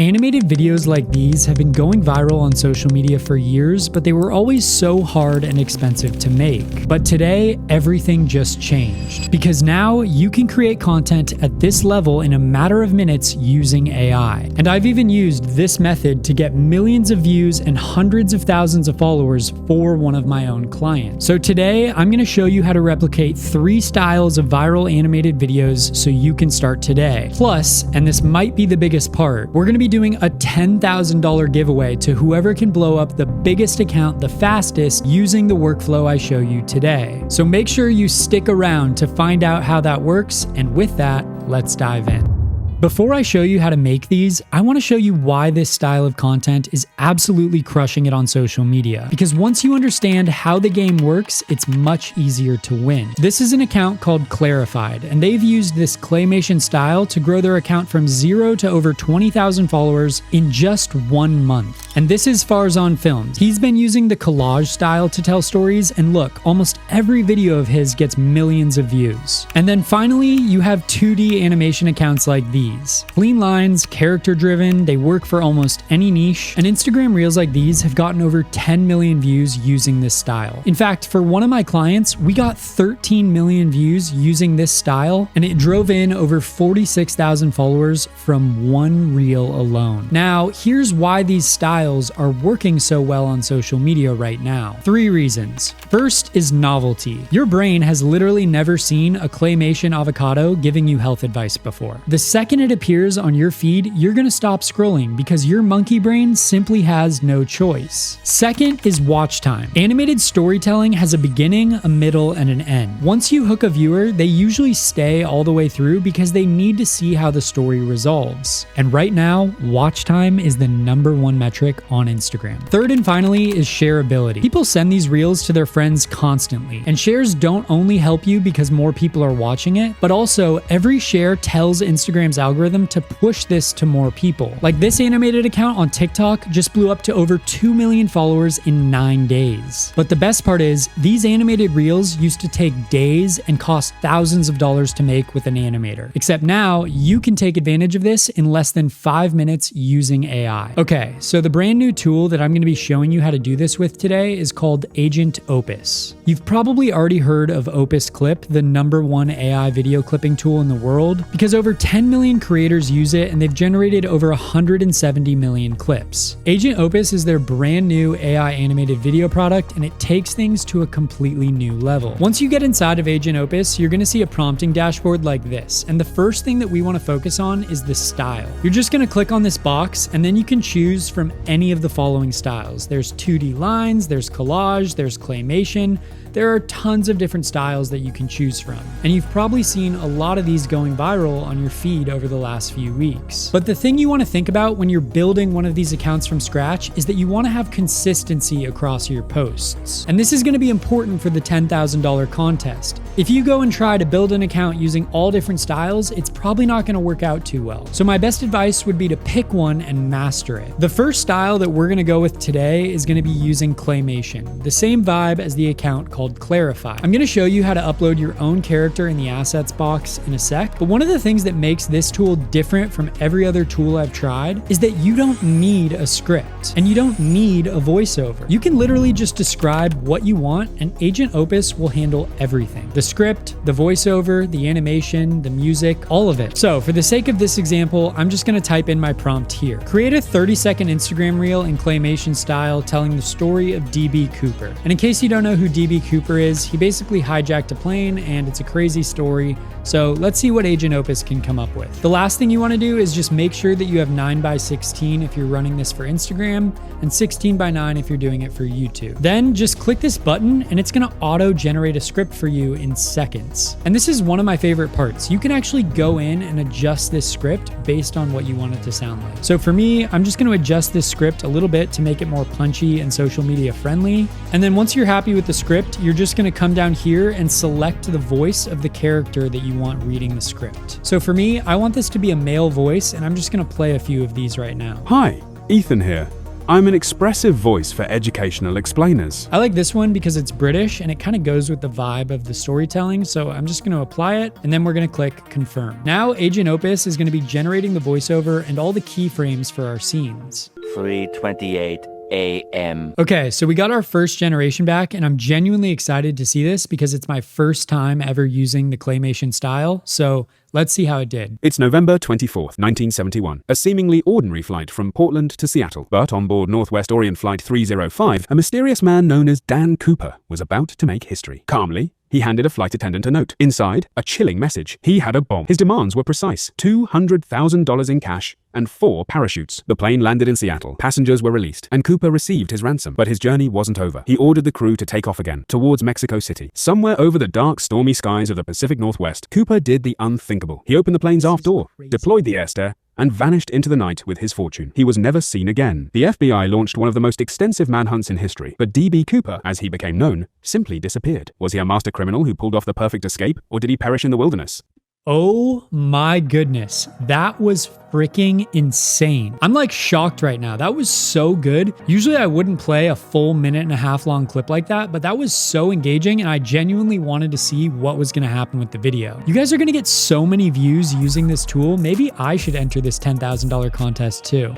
Animated videos like these have been going viral on social media for years, but they were always so hard and expensive to make. But today, everything just changed. Because now you can create content at this level in a matter of minutes using AI. And I've even used this method to get millions of views and hundreds of thousands of followers for one of my own clients. So today, I'm going to show you how to replicate 3 styles of viral animated videos so you can start today. Plus, and this might be the biggest part, we're going to be doing a $10,000 giveaway to whoever can blow up the biggest account the fastest using the workflow I show you today. So make sure you stick around to find out how that works, and with that, let's dive in. Before I show you how to make these, I want to show you why this style of content is absolutely crushing it on social media. Because once you understand how the game works, it's much easier to win. This is an account called Clarified, and they've used this Claymation style to grow their account from 0 to over 20,000 followers in just 1 month. And this is Farzan Films. He's been using the collage style to tell stories, and look, almost every video of his gets millions of views. And then finally, you have 2D animation accounts like these. Clean lines, character-driven, they work for almost any niche, and Instagram Reels like these have gotten over 10 million views using this style. In fact, for one of my clients, we got 13 million views using this style, and it drove in over 46,000 followers from one reel alone. Now, here's why these styles are working so well on social media right now. 3 reasons. First is novelty. Your brain has literally never seen a Claymation avocado giving you health advice before. The second it appears on your feed, you're gonna stop scrolling because your monkey brain simply has no choice. Second is watch time. Animated storytelling has a beginning, a middle, and an end. Once you hook a viewer, they usually stay all the way through because they need to see how the story resolves. And right now, watch time is the #1 metric on Instagram. Third and finally is shareability. People send these reels to their friends constantly, and shares don't only help you because more people are watching it, but also every share tells Instagram's algorithm to push this to more people. Like this animated account on TikTok just blew up to over 2 million followers in 9 days. But the best part is, these animated reels used to take days and cost thousands of dollars to make with an animator. Except now, you can take advantage of this in less than 5 minutes using AI. Okay, so the brand new tool that I'm going to be showing you how to do this with today is called Agent Opus. You've probably already heard of Opus Clip, the #1 AI video clipping tool in the world, because over 10 million creators use it and they've generated over 170 million clips. Agent Opus is their brand new AI animated video product, and it takes things to a completely new level. Once you get inside of Agent Opus, you're going to see a prompting dashboard like this, and the first thing that we want to focus on is the style. You're just going to click on this box, and then you can choose from any of the following styles. There's 2D lines, there's collage, there's claymation. There are tons of different styles that you can choose from, and you've probably seen a lot of these going viral on your feed over the last few weeks. But the thing you want to think about when you're building one of these accounts from scratch is that you want to have consistency across your posts. And this is going to be important for the $10,000 contest. If you go and try to build an account using all different styles, it's probably not going to work out too well. So my best advice would be to pick one and master it. The first style that we're going to go with today is going to be using Claymation, the same vibe as the account called Clarify. I'm going to show you how to upload your own character in the assets box in a sec, but one of the things that makes this tool different from every other tool I've tried is that you don't need a script and you don't need a voiceover. You can literally just describe what you want and Agent Opus will handle everything. The script, the voiceover, the animation, the music, all of it. So for the sake of this example, I'm just going to type in my prompt here. Create a 30-second Instagram reel in Claymation style telling the story of DB Cooper. And in case you don't know who DB Cooper is, he basically hijacked a plane and it's a crazy story. So let's see what Agent Opus can come up with. The last thing you want to do is just make sure that you have 9:16 if you're running this for Instagram and 16:9 if you're doing it for YouTube. Then just click this button and it's going to auto-generate a script for you in seconds. And this is one of my favorite parts. You can actually go in and adjust this script based on what you want it to sound like. So for me, I'm just going to adjust this script a little bit to make it more punchy and social media friendly. And then once you're happy with the script, you're just going to come down here and select the voice of the character that you want reading the script. So for me, I want this to be a male voice, and I'm just going to play a few of these right now. Hi, Ethan here. I'm an expressive voice for educational explainers. I like this one because it's British and it kind of goes with the vibe of the storytelling, so I'm just going to apply it and then we're going to click confirm. Now Agent Opus is going to be generating the voiceover and all the keyframes for our scenes. 3:28 a.m. Okay, so we got our first generation back and I'm genuinely excited to see this because it's my first time ever using the Claymation style, so let's see how it did. It's November 24th, 1971, a seemingly ordinary flight from Portland to Seattle. But on board Northwest Orient Flight 305, a mysterious man known as Dan Cooper was about to make history. Calmly, he handed a flight attendant a note. Inside, a chilling message. He had a bomb. His demands were precise: $200,000 in cash and 4 parachutes. The plane landed in Seattle. Passengers were released, and Cooper received his ransom. But his journey wasn't over. He ordered the crew to take off again, towards Mexico City. Somewhere over the dark, stormy skies of the Pacific Northwest, Cooper did the unthinkable. He opened the plane's aft door, deployed the air stair, and vanished into the night with his fortune. He was never seen again. The FBI launched one of the most extensive manhunts in history, but D.B. Cooper, as he became known, simply disappeared. Was he a master criminal who pulled off the perfect escape, or did he perish in the wilderness? Oh my goodness, that was freaking insane. I'm like shocked right now. That was so good. Usually I wouldn't play a full 1.5 minute long clip like that, but that was so engaging and I genuinely wanted to see what was going to happen with the video. You guys are going to get so many views using this tool. Maybe I should enter this $10,000 contest too.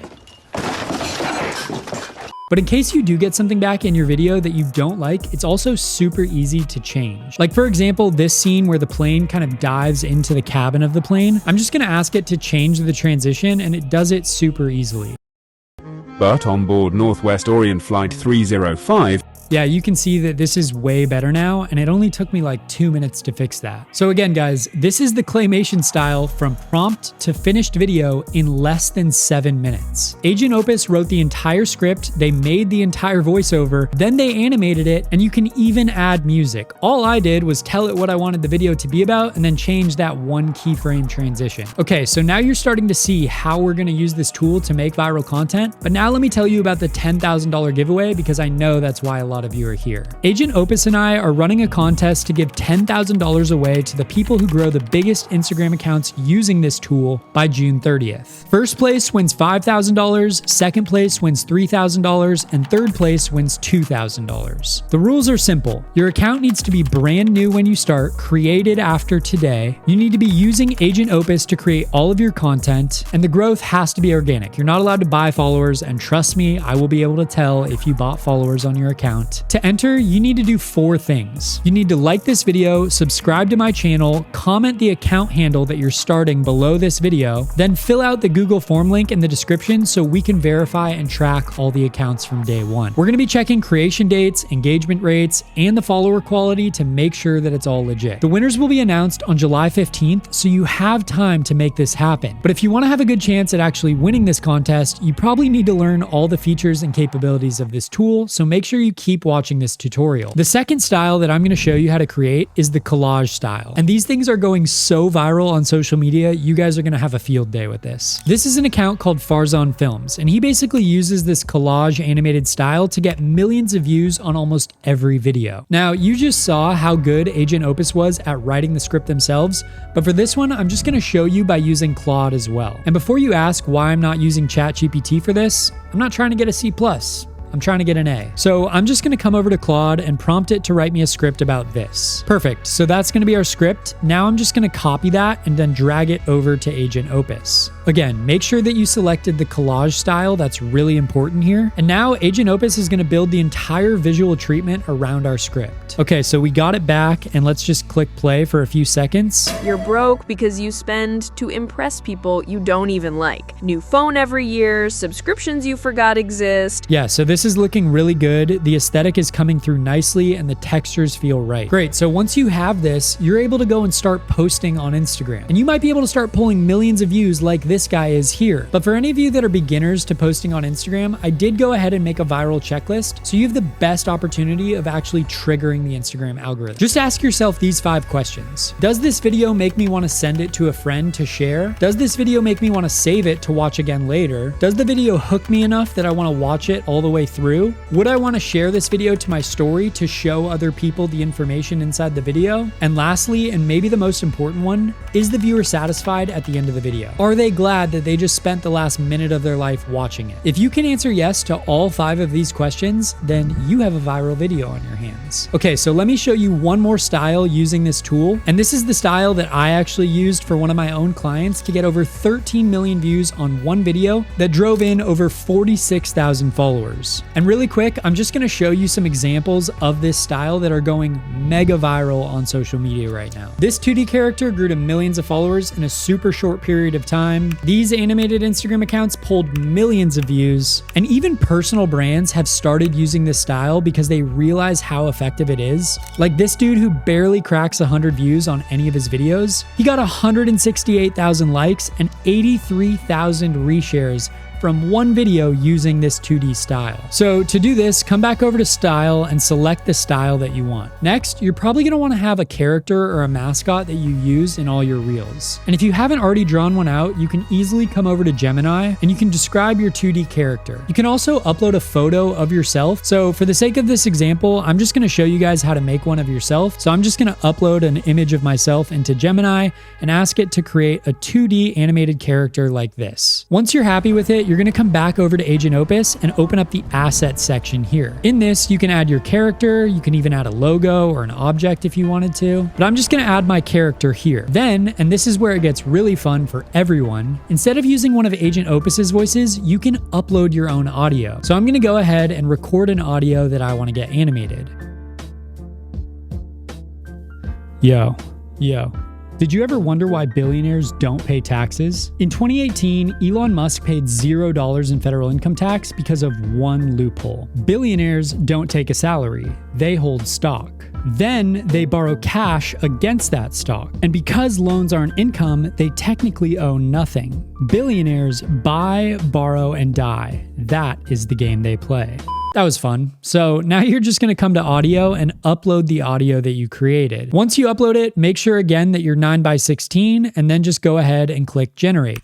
But in case you do get something back in your video that you don't like, it's also super easy to change. Like for example, this scene where the plane kind of dives into the cabin of the plane, I'm just gonna ask it to change the transition and it does it super easily. But on board Northwest Orient Flight 305, yeah, you can see that this is way better now, and it only took me like 2 minutes to fix that. So again, guys, this is the Claymation style from prompt to finished video in less than 7 minutes. Agent Opus wrote the entire script, they made the entire voiceover, then they animated it, and you can even add music. All I did was tell it what I wanted the video to be about, and then change that one keyframe transition. Okay, so now you're starting to see how we're gonna use this tool to make viral content, but now let me tell you about the $10,000 giveaway because I know that's why a lot of you are here. Agent Opus and I are running a contest to give $10,000 away to the people who grow the biggest Instagram accounts using this tool by June 30th. First place wins $5,000, second place wins $3,000, and third place wins $2,000. The rules are simple. Your account needs to be brand new when you start, created after today. You need to be using Agent Opus to create all of your content, and the growth has to be organic. You're not allowed to buy followers, and trust me, I will be able to tell if you bought followers on your account. To enter, you need to do 4 things. You need to like this video, subscribe to my channel, comment the account handle that you're starting below this video, then fill out the Google form link in the description so we can verify and track all the accounts from day one. We're going to be checking creation dates, engagement rates, and the follower quality to make sure that it's all legit. The winners will be announced on July 15th, so you have time to make this happen. But if you want to have a good chance at actually winning this contest, you probably need to learn all the features and capabilities of this tool, so make sure you keep watching this tutorial. The second style that I'm going to show you how to create is the collage style. And these things are going so viral on social media, you guys are going to have a field day with this. This is an account called Farzan Films, and he basically uses this collage animated style to get millions of views on almost every video. Now, you just saw how good Agent Opus was at writing the script themselves, but for this one, I'm just going to show you by using Claude as well. And before you ask why I'm not using ChatGPT for this, I'm not trying to get a C+. I'm trying to get an A. So I'm just gonna come over to Claude and prompt it to write me a script about this. Perfect, so that's gonna be our script. Now I'm just gonna copy that and then drag it over to Agent Opus. Again, make sure that you selected the collage style, that's really important here. And now Agent Opus is gonna build the entire visual treatment around our script. Okay, so we got it back and let's just click play for a few seconds. You're broke because you spend to impress people you don't even like. New phone every year, subscriptions you forgot exist. Yeah, so this is looking really good. The aesthetic is coming through nicely and the textures feel right. Great, so once you have this, you're able to go and start posting on Instagram. And you might be able to start pulling millions of views like this guy is here. But for any of you that are beginners to posting on Instagram, I did go ahead and make a viral checklist, so you have the best opportunity of actually triggering the Instagram algorithm. Just ask yourself these 5 questions. Does this video make me want to send it to a friend to share? Does this video make me want to save it to watch again later? Does the video hook me enough that I want to watch it all the way through? Would I want to share this video to my story to show other people the information inside the video? And lastly, and maybe the most important one, is the viewer satisfied at the end of the video? Are they glad glad that they just spent the last minute of their life watching it. If you can answer yes to all 5 of these questions, then you have a viral video on your hands. Okay, so let me show you one more style using this tool. And this is the style that I actually used for one of my own clients to get over 13 million views on one video that drove in over 46,000 followers. And really quick, I'm just gonna show you some examples of this style that are going mega viral on social media right now. This 2D character grew to millions of followers in a super short period of time. These animated Instagram accounts pulled millions of views, and even personal brands have started using this style because they realize how effective it is. Like this dude who barely cracks 100 views on any of his videos, he got 168,000 likes and 83,000 reshares from one video using this 2D style. So to do this, come back over to style and select the style that you want. Next, you're probably gonna wanna have a character or a mascot that you use in all your reels. And if you haven't already drawn one out, you can easily come over to Gemini and you can describe your 2D character. You can also upload a photo of yourself. So for the sake of this example, I'm just gonna show you guys how to make one of yourself. So I'm just gonna upload an image of myself into Gemini and ask it to create a 2D animated character like this. Once you're happy with it, you're going to come back over to Agent Opus and open up the assets section here. In this, you can add your character, you can even add a logo or an object if you wanted to, but I'm just going to add my character here. Then, and this is where it gets really fun for everyone, instead of using one of Agent Opus's voices, you can upload your own audio. So I'm going to go ahead and record an audio that I want to get animated. Yo. Did you ever wonder why billionaires don't pay taxes? In 2018, Elon Musk paid $0 in federal income tax because of one loophole. Billionaires don't take a salary, they hold stock. Then they borrow cash against that stock. And because loans aren't income, they technically owe nothing. Billionaires buy, borrow, and die. That is the game they play. That was fun. So now you're just going to come to audio and upload the audio that you created. Once you upload it, make sure again that you're 9:16 and then just go ahead and click generate.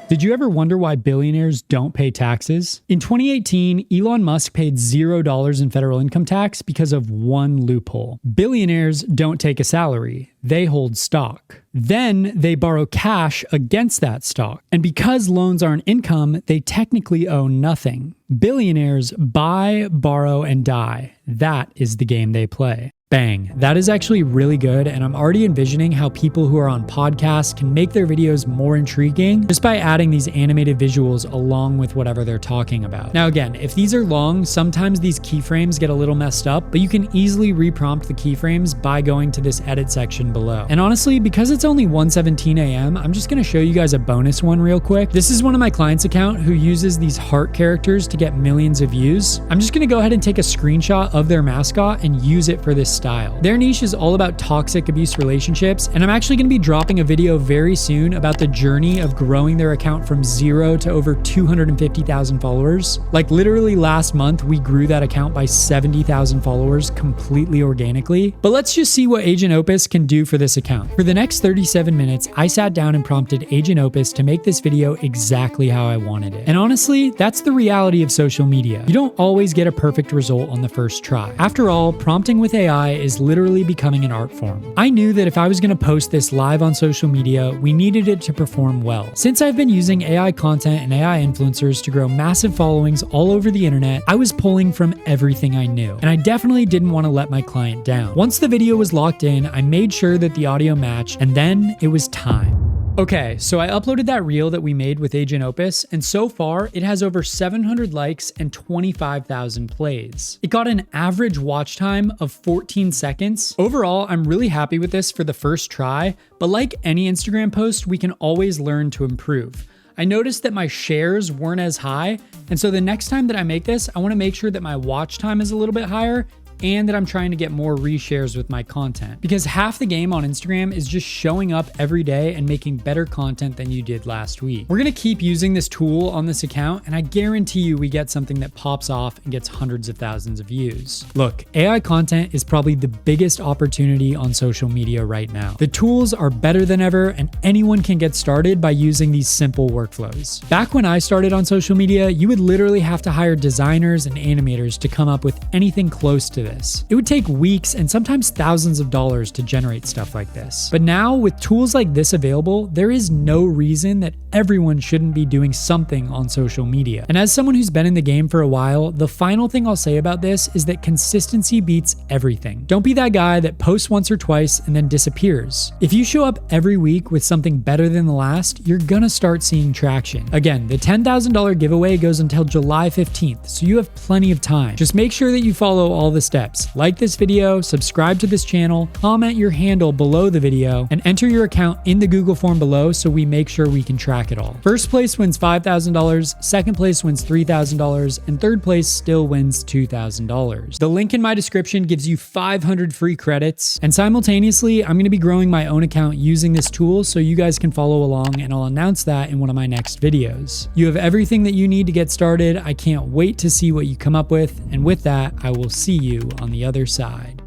Did you ever wonder why billionaires don't pay taxes? In 2018, Elon Musk paid $0 in federal income tax because of one loophole. Billionaires don't take a salary, they hold stock. Then they borrow cash against that stock. And because loans aren't income, they technically owe nothing. Billionaires buy, borrow, and die. That is the game they play. Bang. That is actually really good, and I'm already envisioning how people who are on podcasts can make their videos more intriguing just by adding these animated visuals along with whatever they're talking about. Now again, if these are long, sometimes these keyframes get a little messed up, but you can easily reprompt the keyframes by going to this edit section below. And honestly, because it's only 1:17 a.m., I'm just gonna show you guys a bonus one real quick. This is one of my clients' account who uses these heart characters to get millions of views. I'm just gonna go ahead and take a screenshot of their mascot and use it for this style. Their niche is all about toxic abuse relationships, and I'm actually going to be dropping a video very soon about the journey of growing their account from 0 to over 250,000 followers. Like literally last month, we grew that account by 70,000 followers completely organically. But let's just see what Agent Opus can do for this account. For the next 37 minutes, I sat down and prompted Agent Opus to make this video exactly how I wanted it. And honestly, that's the reality of social media. You don't always get a perfect result on the first try. After all, prompting with AI is literally becoming an art form. I knew that if I was going to post this live on social media, we needed it to perform well. Since I've been using AI content and AI influencers to grow massive followings all over the internet, I was pulling from everything I knew, and I definitely didn't want to let my client down. Once the video was locked in, I made sure that the audio matched, and then it was time. Okay, so I uploaded that reel that we made with Agent Opus, and so far it has over 700 likes and 25,000 plays. It got an average watch time of 14 seconds. Overall, I'm really happy with this for the first try, but like any Instagram post, we can always learn to improve. I noticed that my shares weren't as high, and so the next time that I make this, I want to make sure that my watch time is a little bit higher and that I'm trying to get more reshares with my content. Because half the game on Instagram is just showing up every day and making better content than you did last week. We're gonna keep using this tool on this account, and I guarantee you we get something that pops off and gets hundreds of thousands of views. Look, AI content is probably the biggest opportunity on social media right now. The tools are better than ever, and anyone can get started by using these simple workflows. Back when I started on social media, you would literally have to hire designers and animators to come up with anything close to this. this. It would take weeks and sometimes thousands of dollars to generate stuff like this. But now, with tools like this available, there is no reason that everyone shouldn't be doing something on social media. And as someone who's been in the game for a while, the final thing I'll say about this is that consistency beats everything. Don't be that guy that posts once or twice and then disappears. If you show up every week with something better than the last, you're gonna start seeing traction. Again, the $10,000 giveaway goes until July 15th, so you have plenty of time. Just make sure that you follow all the steps. Like this video, subscribe to this channel, comment your handle below the video, and enter your account in the Google form below so we make sure we can track it all. First place wins $5,000, second place wins $3,000, and third place still wins $2,000. The link in my description gives you 500 free credits, and simultaneously, I'm going to be growing my own account using this tool so you guys can follow along, and I'll announce that in one of my next videos. You have everything that you need to get started. I can't wait to see what you come up with, and with that, I will see you on the other side.